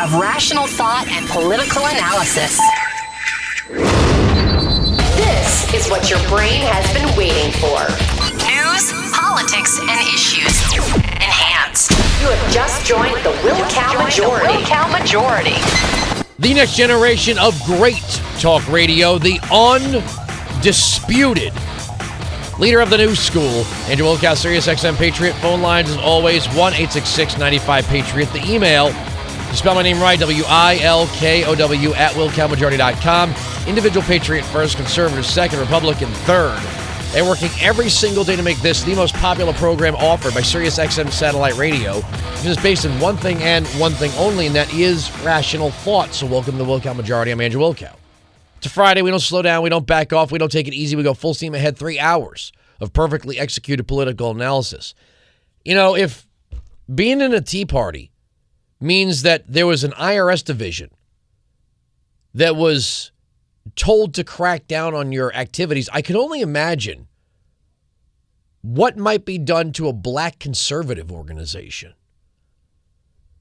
of rational thought and political analysis. This is what your brain has been waiting for. News, politics, and issues enhanced. You have just joined the Wilkow Majority. The next generation of great talk radio, the undisputed leader of the new school, Andrew Wilkow, Sirius XM Patriot. Phone lines, as always, 1-866-95-PATRIOT. The email, to spell my name right, WILKOW at WilkowMajority.com. Individual Patriot first, Conservative second, Republican third. They're working every single day to make this the most popular program offered by Sirius XM Satellite Radio, which is based in one thing and one thing only, and that is rational thought. So welcome to the Wilkow Majority. I'm Andrew Wilkow. It's a Friday. We don't slow down. We don't back off. We don't take it easy. We go full steam ahead. 3 hours of perfectly executed political analysis. You know, if being in a Tea Party means that there was an IRS division that was told to crack down on your activities, I can only imagine what might be done to a black conservative organization.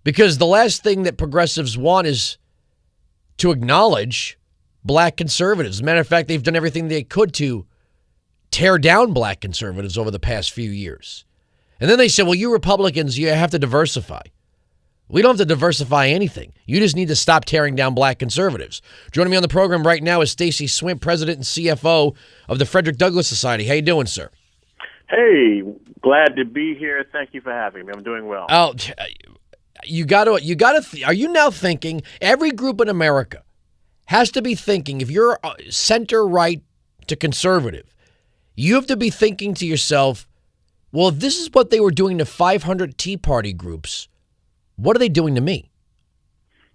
Because the last thing that progressives want is to acknowledge black conservatives. As a matter of fact, they've done everything they could to tear down black conservatives over the past few years. And then they said, well, you Republicans, you have to diversify. We don't have to diversify anything. You just need to stop tearing down black conservatives. Joining me on the program right now is Stacy Swimp, president and CFO of the Frederick Douglass Society. How you doing, sir? Hey, glad to be here. Thank you for having me. I'm doing well. Oh, you got to, are you now thinking, every group in America has to be thinking, if you're center right to conservative, you have to be thinking to yourself, well, if this is what they were doing to 500 Tea Party groups, what are they doing to me?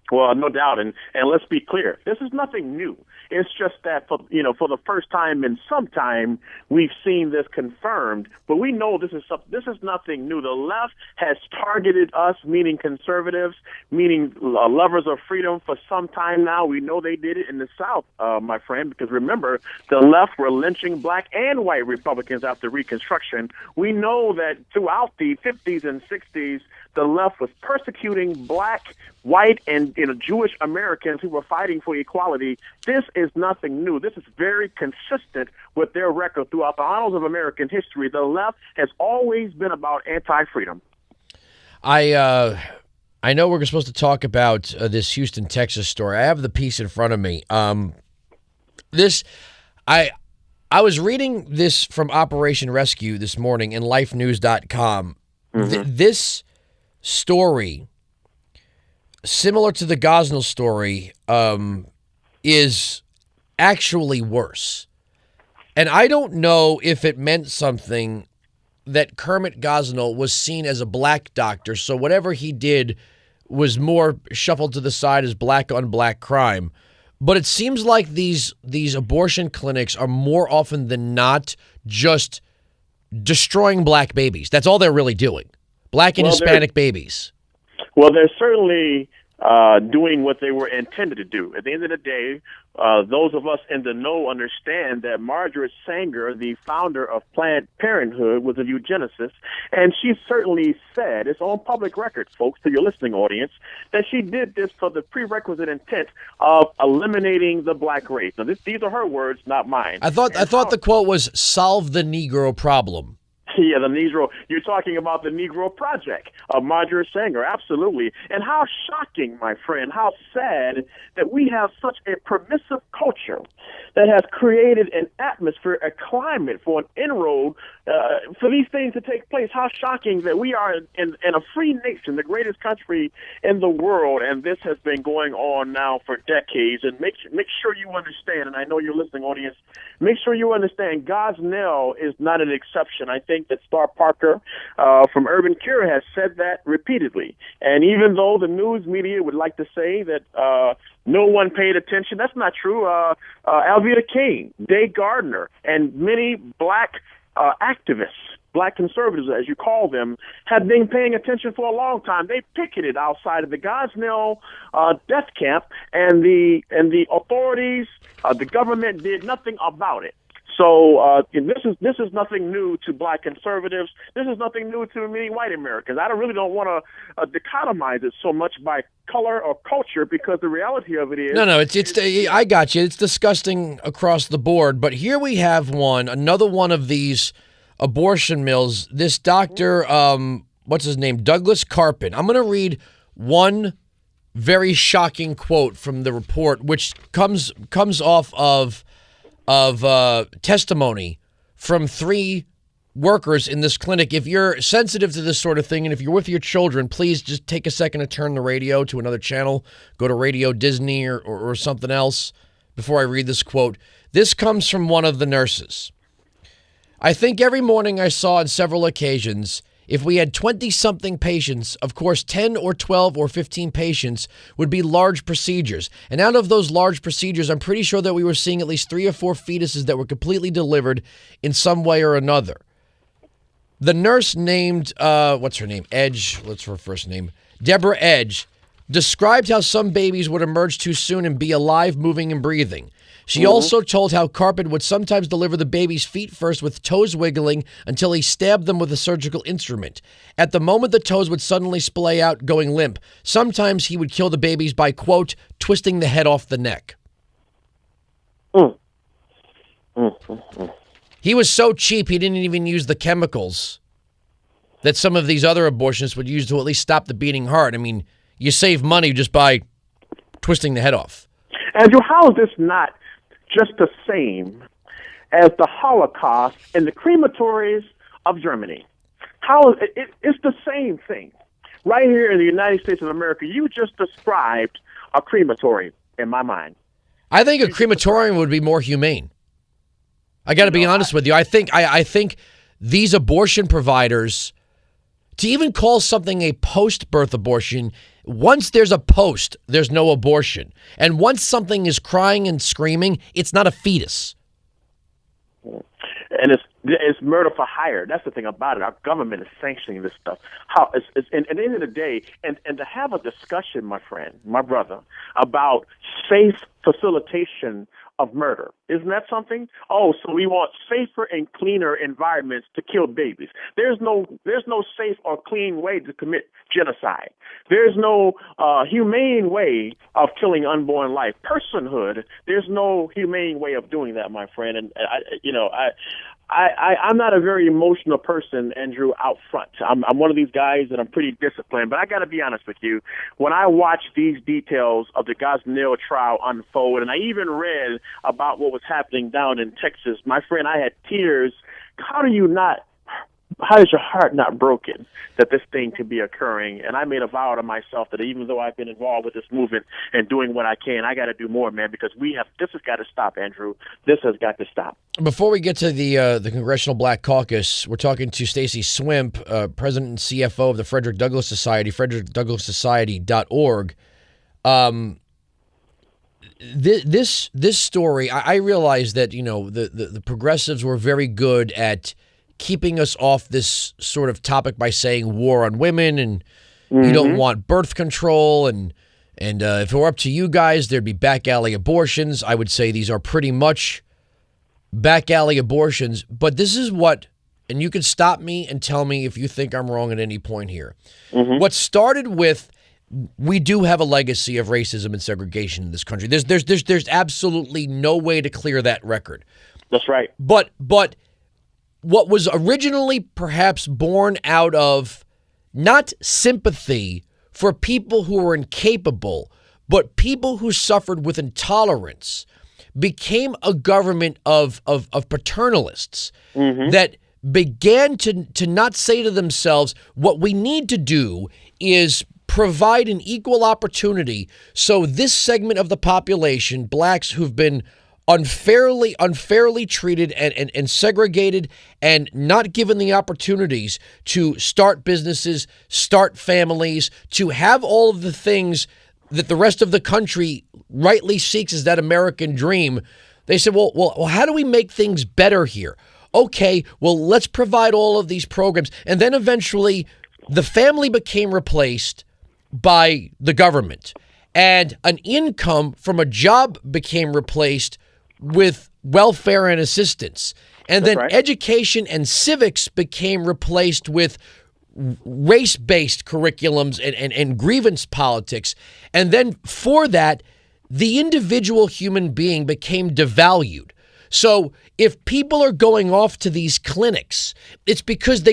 Well, no doubt. And let's be clear. This is nothing new. It's just that, for the first time in some time, we've seen this confirmed. But we know this is nothing new. The left has targeted us, meaning conservatives, meaning lovers of freedom, for some time now. We know they did it in the South, my friend, because remember, the left were lynching black and white Republicans after Reconstruction. We know that throughout the 50s and 60s, the left was persecuting black, white, and Jewish Americans who were fighting for equality. This is nothing new. This is very consistent with their record throughout the annals of American history. The left has always been about anti-freedom. I know we're supposed to talk about this Houston, Texas story. I have the piece in front of me. I was reading this from Operation Rescue this morning in lifenews.com. Mm-hmm. This story, similar to the Gosnell story, is actually worse. And I don't know if it meant something that Kermit Gosnell was seen as a black doctor, so whatever he did was more shuffled to the side as black on black crime. But it seems like these abortion clinics are more often than not just destroying black babies. That's all they're really doing. Black and Hispanic babies. Well, they're certainly doing what they were intended to do. At the end of the day, those of us in the know understand that Margaret Sanger, the founder of Planned Parenthood, was a eugenicist, and she certainly said, it's on public record, folks, to your listening audience, that she did this for the prerequisite intent of eliminating the black race. Now, these are her words, not mine. I thought the quote was, solve the Negro problem. Yeah, the Negro. You're talking about the Negro Project of Margaret Sanger. Absolutely. And how shocking, my friend, how sad that we have such a permissive culture that has created an atmosphere, a climate for an inroad for these things to take place. How shocking that we are in a free nation, the greatest country in the world, and this has been going on now for decades. And make sure you understand, and I know your listening audience, make sure you understand Gosnell is not an exception. I think that Star Parker from Urban Cure has said that repeatedly. And even though the news media would like to say that no one paid attention, that's not true. Alveda King, Day Gardner, and many black activists, black conservatives, as you call them, have been paying attention for a long time. They picketed outside of the Gosnell death camp, and the authorities, the government did nothing about it. So this is nothing new to black conservatives. This is nothing new to many white Americans. I really don't want to dichotomize it so much by color or culture, because the reality of it is I got you. It's disgusting across the board. But here we have another one of these abortion mills. This doctor, what's his name, Douglas Carpin. I'm going to read one very shocking quote from the report, which comes off of testimony from 3 workers in this clinic. If you're sensitive to this sort of thing, and if you're with your children, please just take a second to turn the radio to another channel. Go to Radio Disney or something else before I read this quote. This comes from one of the nurses. I think every morning I saw on several occasions, if we had 20-something patients, of course 10 or 12 or 15 patients would be large procedures. And out of those large procedures, I'm pretty sure that we were seeing at least 3 or 4 fetuses that were completely delivered in some way or another. The nurse named, what's her name? Edge, what's her first name? Deborah Edge, described how some babies would emerge too soon and be alive, moving, and breathing. She also told how Carpet would sometimes deliver the baby's feet first with toes wiggling until he stabbed them with a surgical instrument. At the moment, the toes would suddenly splay out, going limp. Sometimes he would kill the babies by, quote, twisting the head off the neck. He was so cheap, he didn't even use the chemicals that some of these other abortionists would use to at least stop the beating heart. I mean, you save money just by twisting the head off. Andrew, how is this not just the same as the Holocaust and the crematories of Germany? How it's the same thing. Right here in the United States of America, you just described a crematory in my mind. I think a crematorium would be more humane. I got to be honest with you. I think these abortion providers, to even call something a post-birth abortion, once there's a post, there's no abortion. And once something is crying and screaming, it's not a fetus. And it's murder for hire. That's the thing about it. Our government is sanctioning this stuff. And at the end of the day, and to have a discussion, my friend, my brother, about safe facilitation of murder. Isn't that something? Oh, so we want safer and cleaner environments to kill babies. There's no safe or clean way to commit genocide. There's no humane way of killing unborn life. Personhood, there's no humane way of doing that, my friend. And I'm not a very emotional person, Andrew, out front. I'm one of these guys that I'm pretty disciplined, but I got to be honest with you. When I watch these details of the Gosnell trial unfold, and I even read about what was happening down in Texas, my friend, I had tears. How is your heart not broken that this thing could be occurring? And I made a vow to myself that even though I've been involved with this movement and doing what I can, I got to do more, man, because this has got to stop, Andrew. This has got to stop. Before we get to the Congressional Black Caucus, we're talking to Stacy Swimp, President and CFO of the Frederick Douglass Society, frederickdouglasssociety.org. This story, I realize that, the progressives were very good at keeping us off this sort of topic by saying war on women and you don't want birth control and if it were up to you guys, there'd be back alley abortions. I would say these are pretty much back alley abortions, but this is what, and you can stop me and tell me if you think I'm wrong at any point here. What started with, we do have a legacy of racism and segregation in this country. There's absolutely no way to clear that record. That's right. But what was originally perhaps born out of not sympathy for people who were incapable, but people who suffered with intolerance, became a government of paternalists that began to not say to themselves, what we need to do is provide an equal opportunity so this segment of the population, blacks who've been unfairly treated and segregated and not given the opportunities to start businesses, start families, to have all of the things that the rest of the country rightly seeks as that American dream. They said, well, how do we make things better here? Okay, well, let's provide all of these programs. And then eventually the family became replaced by the government, and an income from a job became replaced with welfare and assistance. And That's then right. education and civics became replaced with race-based curriculums and grievance politics. And then for that, the individual human being became devalued. So if people are going off to these clinics, it's because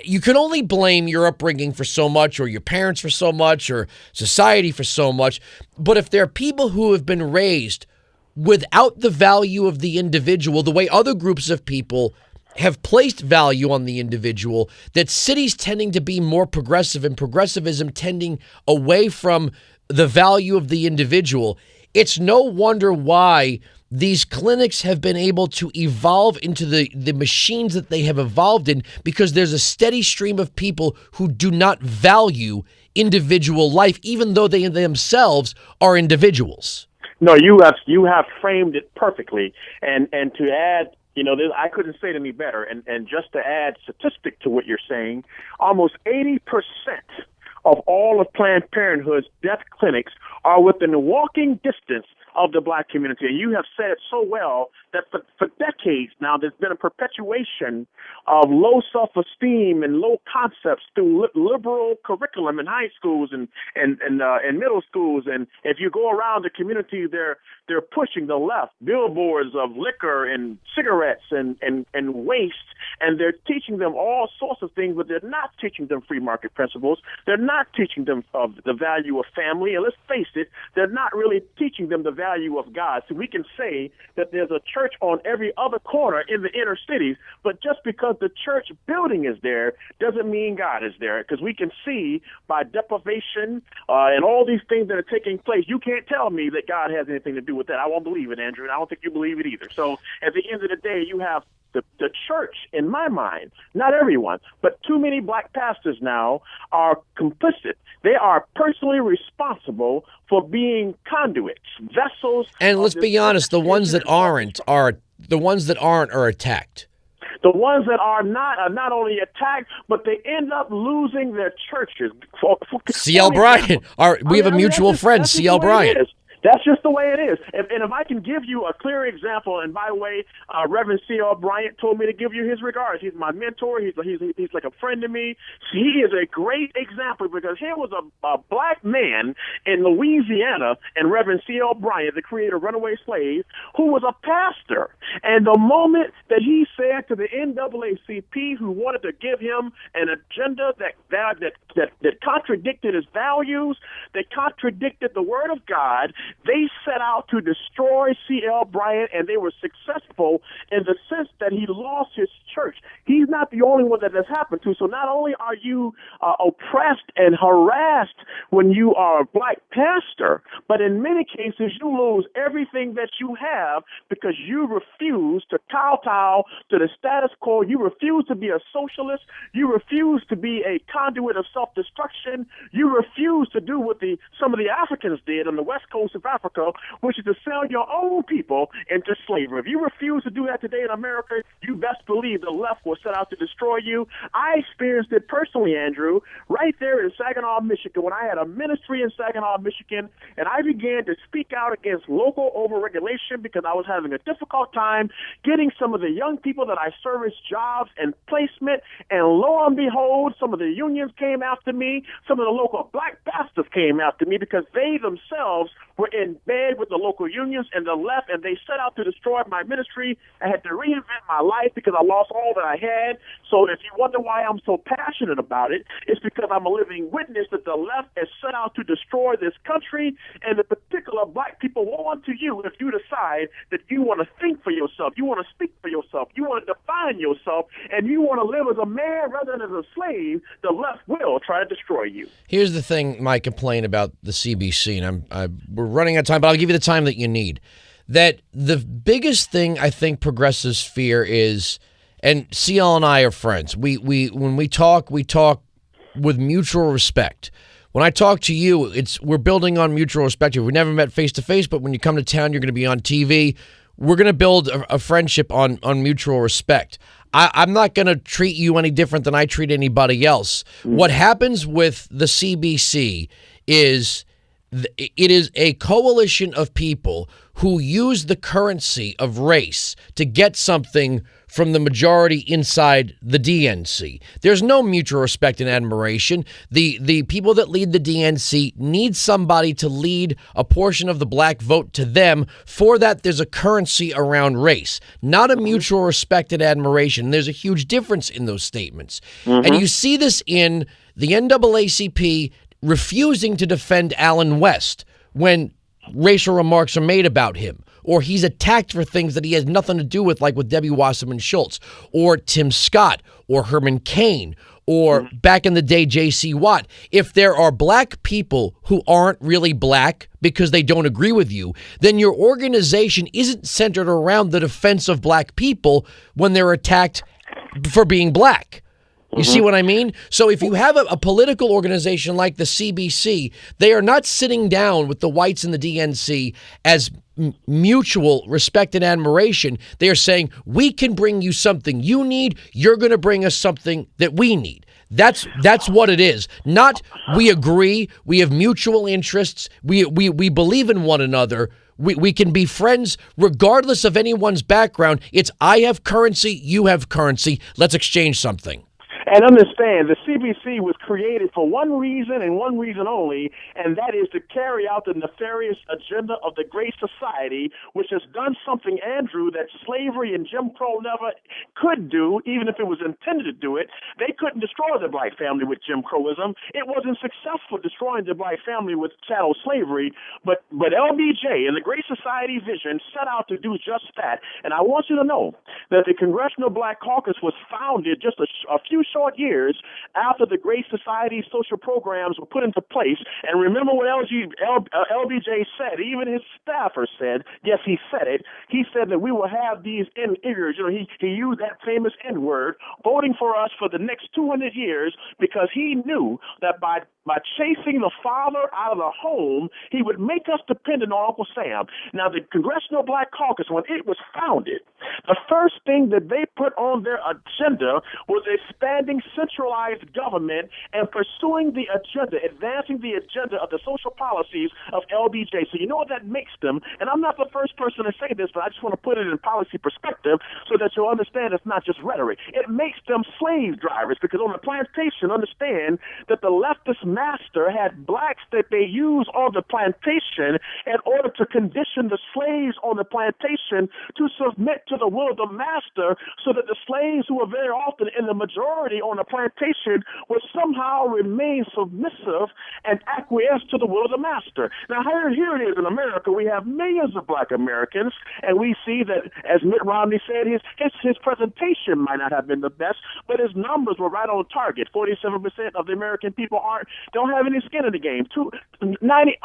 you can only blame your upbringing for so much, or your parents for so much, or society for so much. But if there are people who have been raised without the value of the individual, the way other groups of people have placed value on the individual, that cities tending to be more progressive and progressivism tending away from the value of the individual, it's no wonder why these clinics have been able to evolve into the machines that they have evolved in, because there's a steady stream of people who do not value individual life, even though they themselves are individuals. No, you have framed it perfectly. And to add, I couldn't say it any better. And just to add statistic to what you're saying, almost 80% of all of Planned Parenthood's death clinics are within walking distance of the black community. And you have said it so well that for decades now, there's been a perpetuation of low self-esteem and low concepts through liberal curriculum in high schools and middle schools. And if you go around the community, they're pushing the left, billboards of liquor and cigarettes and waste, and they're teaching them all sorts of things, but they're not teaching them free market principles. They're not teaching them of the value of family. And let's face it, they're not really teaching them the value of God. So we can say that there's a church on every other corner in the inner cities, but just because the church building is there doesn't mean God is there, because we can see by deprivation and all these things that are taking place, you can't tell me that God has anything to do with that. I won't believe it, Andrew, and I don't think you believe it either. So at the end of the day, you have the church, in my mind, not everyone, but too many black pastors now are complicit. They are personally responsible for being conduits, vessels. And let's be honest, the ones that aren't are attacked. The ones that are not only attacked, but they end up losing their churches. C.L. Bryant. We have a mutual friend, C.L. Bryant. That's just the way it is. And if I can give you a clear example, and by the way, Reverend C.L. Bryant told me to give you his regards. He's my mentor. He's like a friend to me. He is a great example, because here was a black man in Louisiana, and Reverend C.L. Bryant, the creator of Runaway Slave, who was a pastor. And the moment that he said to the NAACP, who wanted to give him an agenda that contradicted his values, that contradicted the Word of God, they set out to destroy C.L. Bryant, and they were successful in the sense that he lost his church. He's not the only one that has happened to. So not only are you oppressed and harassed when you are a black pastor, but in many cases you lose everything that you have because you refuse to kowtow to the status quo. You refuse to be a socialist. You refuse to be a conduit of self-destruction. You refuse to do what some of the Africans did on the west coast of Africa, which is to sell your own people into slavery. If you refuse to do that today in America, you best believe the left will set out to destroy you. I experienced it personally, Andrew, right there in Saginaw, Michigan, when I had a ministry in Saginaw, Michigan, and I began to speak out against local overregulation because I was having a difficult time getting some of the young people that I serviced jobs and placement, and lo and behold, some of the unions came after me, some of the local black pastors came after me because they themselves were in bed with the local unions and the left, and they set out to destroy my ministry. I had to reinvent my life because I lost all that I had. So if you wonder why I'm so passionate about it, it's because I'm a living witness that the left has set out to destroy this country, and the particular black people woe unto you if you decide that you want to think for yourself, you want to speak for yourself, you want to define yourself, and you want to live as a man rather than as a slave. The left will try to destroy you. Here's the thing, my complaint about the CBC, and we're running out of time, but I'll give you the time that you need. That the biggest thing I think progressives fear is, and CL and I are friends. When we talk with mutual respect. When I talk to you, we're building on mutual respect. We never met face to face, but when you come to town, you're going to be on TV. We're going to build a friendship on mutual respect. I'm not going to treat you any different than I treat anybody else. What happens with the CBC is it is a coalition of people who use the currency of race to get something from the majority inside the DNC. There's no mutual respect and admiration. The people that lead the DNC need somebody to lead a portion of the black vote to them. For that, there's a currency around race, not a mutual respect and admiration. There's a huge difference in those statements. And you see this in the NAACP refusing to defend Allen West when racial remarks are made about him, or he's attacked for things that he has nothing to do with, like with Debbie Wasserman Schultz, or Tim Scott, or Herman Cain, or back in the day, J.C. Watt. If there are black people who aren't really black because they don't agree with you, then your organization isn't centered around the defense of black people when they're attacked for being black. You see what I mean? So if you have a political organization like the CBC, they are not sitting down with the whites in the DNC as mutual respect and admiration. They are saying, we can bring you something you need. You're going to bring us something that we need. That's what it is. Not we agree. We have mutual interests. We believe in one another. We can be friends regardless of anyone's background. It's I have currency. You have currency. Let's exchange something. And understand, the CBC was created for one reason and one reason only, and that is to carry out the nefarious agenda of the Great Society, which has done something, Andrew, that slavery and Jim Crow never could do, even if it was intended to do it. They couldn't destroy the black family with Jim Crowism. It wasn't successful destroying the black family with chattel slavery, but LBJ and the Great Society vision set out to do just that. And I want you to know that the Congressional Black Caucus was founded just a few short years after the Great Society social programs were put into place. And remember what LBJ said, even his staffer said, yes, he said it. He said that we will have these niggers, he used that famous N-word, voting for us for the next 200 years because he knew that by chasing the father out of the home, he would make us dependent on Uncle Sam. Now, the Congressional Black Caucus, when it was founded, the first thing that they put on their agenda was expanding centralized government and pursuing the agenda, advancing the agenda of the social policies of LBJ. So you know what that makes them? And I'm not the first person to say this, but I just want to put it in policy perspective so that you'll understand it's not just rhetoric. It makes them slave drivers because on the plantation, understand that the leftist master had blacks that they use on the plantation in order to condition the slaves on the plantation to submit to the will of the master so that the slaves who were very often in the majority on the plantation would somehow remain submissive and acquiesce to the will of the master. Now, here it is in America. We have millions of black Americans, and we see that, as Mitt Romney said, his presentation might not have been the best, but his numbers were right on target. 47% of the American people don't have any skin in the game. Too many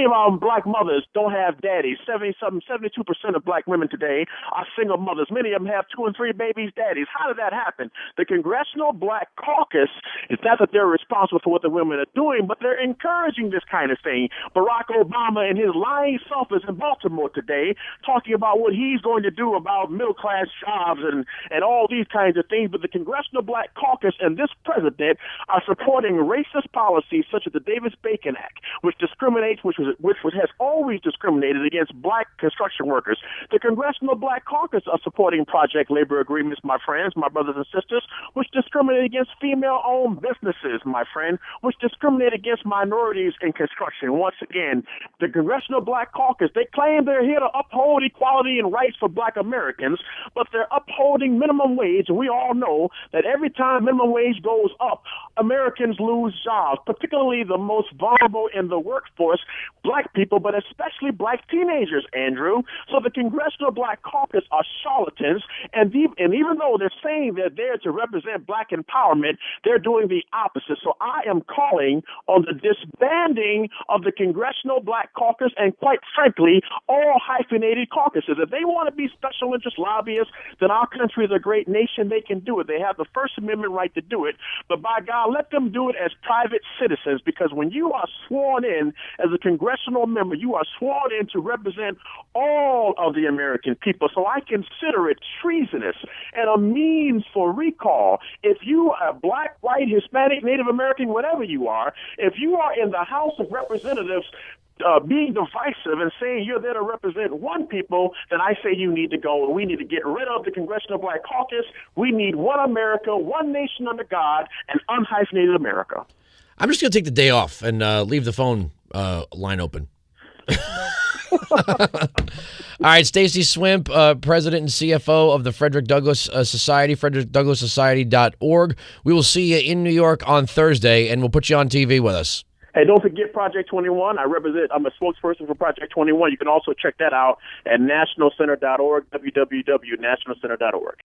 of our black mothers don't have daddies. 72% of black women today are single mothers. Many of them have 2 and 3 babies' daddies. How did that happen? The Congressional Black Caucus, it's not that they're responsible for what the women are doing, but they're encouraging this kind of thing. Barack Obama and his lying self is in Baltimore today talking about what he's going to do about middle-class jobs and all these kinds of things. But the Congressional Black Caucus and this president are supporting racist policies such as the Davis-Bacon Act, which discriminates, which has always discriminated against black construction workers. The Congressional Black Caucus are supporting project labor agreements, my friends, my brothers and sisters, which discriminate against female-owned businesses, my friend, which discriminate against minorities in construction. Once again, the Congressional Black Caucus, they claim they're here to uphold equality and rights for black Americans, but they're upholding minimum wage, and we all know that every time minimum wage goes up, Americans lose jobs, particularly the most vulnerable in the workforce, black people, but especially black teenagers, Andrew. So the Congressional Black Caucus are charlatans, and even though they're saying they're there to represent black empowerment, they're doing the opposite. So I am calling on the disbanding of the Congressional Black Caucus and, quite frankly, all hyphenated caucuses. If they want to be special interest lobbyists, then our country is a great nation. They can do it. They have the First Amendment right to do it. But by God, let them do it as private citizens, because when you are sworn in as a congressional member, you are sworn in to represent all of the American people. So I consider it treasonous and a means for recall. If you are black, white, Hispanic, Native American, whatever you are, if you are in the House of Representatives being divisive and saying you're there to represent one people, then I say you need to go, and we need to get rid of the Congressional Black Caucus. We need one America, one nation under God, and unhyphenated America. I'm just going to take the day off and leave the phone line open. All right, Stacy Swimp, President and CFO of the Frederick Douglass Society, frederickdouglassociety.org. We will see you in New York on Thursday, and we'll put you on TV with us. Hey, don't forget Project 21. I'm a spokesperson for Project 21. You can also check that out at nationalcenter.org, www.nationalcenter.org.